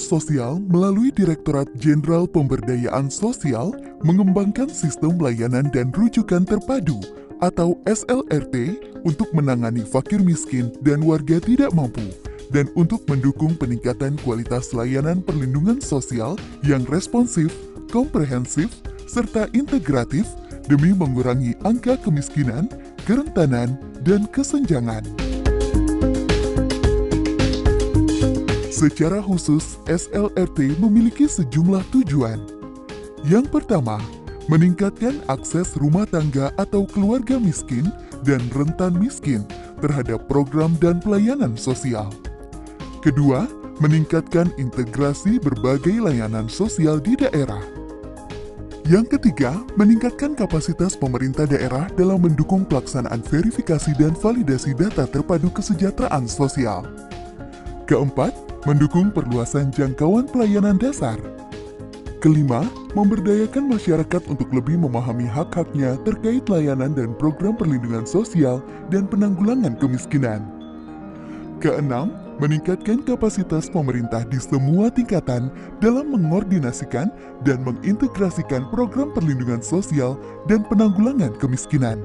Sosial melalui Direktorat Jenderal Pemberdayaan Sosial mengembangkan sistem layanan dan rujukan terpadu atau SLRT untuk menangani fakir miskin dan warga tidak mampu dan untuk mendukung peningkatan kualitas layanan perlindungan sosial yang responsif, komprehensif, serta integratif demi mengurangi angka kemiskinan, kerentanan, dan kesenjangan. Secara khusus, SLRT memiliki sejumlah tujuan. Yang pertama, meningkatkan akses rumah tangga atau keluarga miskin dan rentan miskin terhadap program dan pelayanan sosial. Kedua, meningkatkan integrasi berbagai layanan sosial di daerah. Yang ketiga, meningkatkan kapasitas pemerintah daerah dalam mendukung pelaksanaan verifikasi dan validasi data terpadu kesejahteraan sosial. Keempat, mendukung perluasan jangkauan pelayanan dasar. Kelima, memberdayakan masyarakat untuk lebih memahami hak-haknya terkait layanan dan program perlindungan sosial dan penanggulangan kemiskinan. Keenam, meningkatkan kapasitas pemerintah di semua tingkatan dalam mengordinasikan dan mengintegrasikan program perlindungan sosial dan penanggulangan kemiskinan.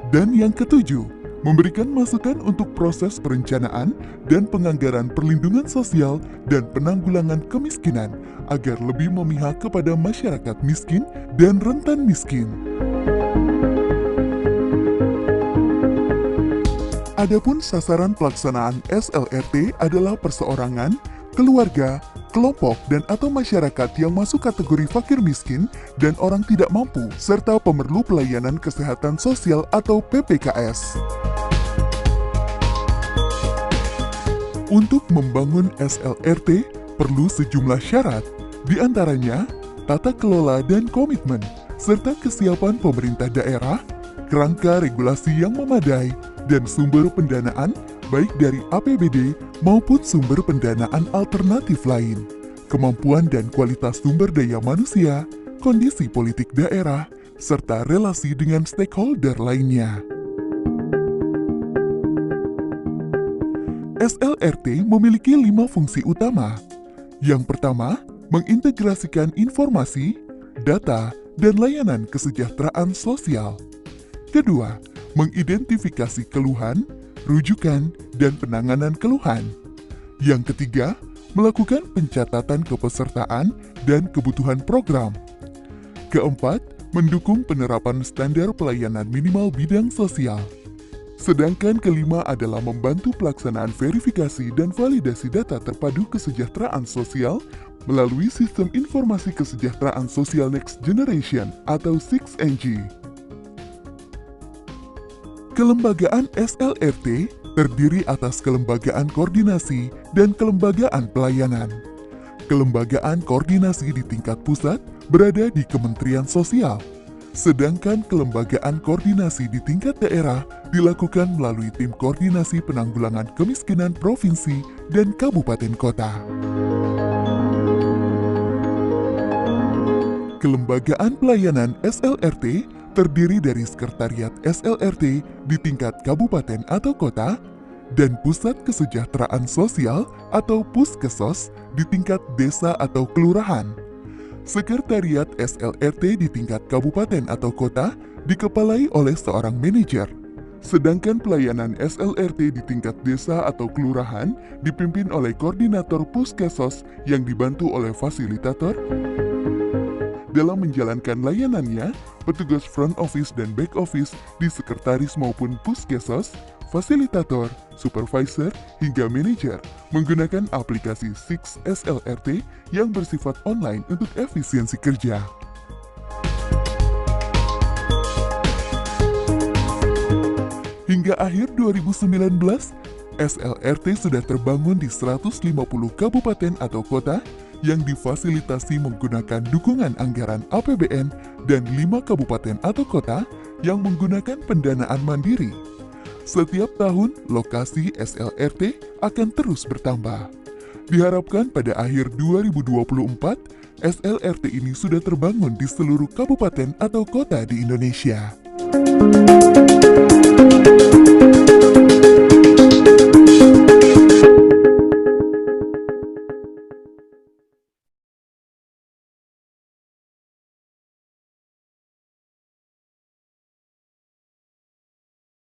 Dan yang ketujuh, memberikan masukan untuk proses perencanaan dan penganggaran perlindungan sosial dan penanggulangan kemiskinan agar lebih memihak kepada masyarakat miskin dan rentan miskin. Adapun sasaran pelaksanaan SLRT adalah perseorangan, keluarga, kelompok dan/atau masyarakat yang masuk kategori fakir miskin dan orang tidak mampu, serta pemerlu pelayanan kesehatan sosial atau PPKS. Untuk membangun SLRT, perlu sejumlah syarat, di antaranya tata kelola dan komitmen, serta kesiapan pemerintah daerah, kerangka regulasi yang memadai, dan sumber pendanaan baik dari APBD maupun sumber pendanaan alternatif lain, kemampuan dan kualitas sumber daya manusia, kondisi politik daerah, serta relasi dengan stakeholder lainnya. SLRT memiliki 5 fungsi utama. Yang pertama, mengintegrasikan informasi, data, dan layanan kesejahteraan sosial. Kedua, mengidentifikasi keluhan, rujukan, dan penanganan keluhan. Yang ketiga, melakukan pencatatan kepesertaan dan kebutuhan program. Keempat, mendukung penerapan standar pelayanan minimal bidang sosial. Sedangkan kelima adalah membantu pelaksanaan verifikasi dan validasi data terpadu kesejahteraan sosial melalui Sistem Informasi Kesejahteraan Sosial Next Generation atau 6NG. Kelembagaan SLRT terdiri atas kelembagaan koordinasi dan kelembagaan pelayanan. Kelembagaan koordinasi di tingkat pusat berada di Kementerian Sosial, sedangkan kelembagaan koordinasi di tingkat daerah dilakukan melalui Tim Koordinasi Penanggulangan Kemiskinan Provinsi dan Kabupaten Kota. Kelembagaan pelayanan SLRT terdiri dari Sekretariat SLRT di tingkat kabupaten atau kota dan Pusat Kesejahteraan Sosial atau Puskesos di tingkat desa atau kelurahan. Sekretariat SLRT di tingkat kabupaten atau kota dikepalai oleh seorang manajer, sedangkan pelayanan SLRT di tingkat desa atau kelurahan dipimpin oleh koordinator Puskesos yang dibantu oleh fasilitator. Dalam menjalankan layanannya, petugas front office dan back office di sekretaris maupun Puskesos, fasilitator, supervisor, hingga manajer menggunakan aplikasi 6SLRT yang bersifat online untuk efisiensi kerja. Hingga akhir 2019, SLRT sudah terbangun di 150 kabupaten atau kota yang difasilitasi menggunakan dukungan anggaran APBN dan 5 kabupaten atau kota yang menggunakan pendanaan mandiri. Setiap tahun, lokasi SLRT akan terus bertambah. Diharapkan pada akhir 2024, SLRT ini sudah terbangun di seluruh kabupaten atau kota di Indonesia.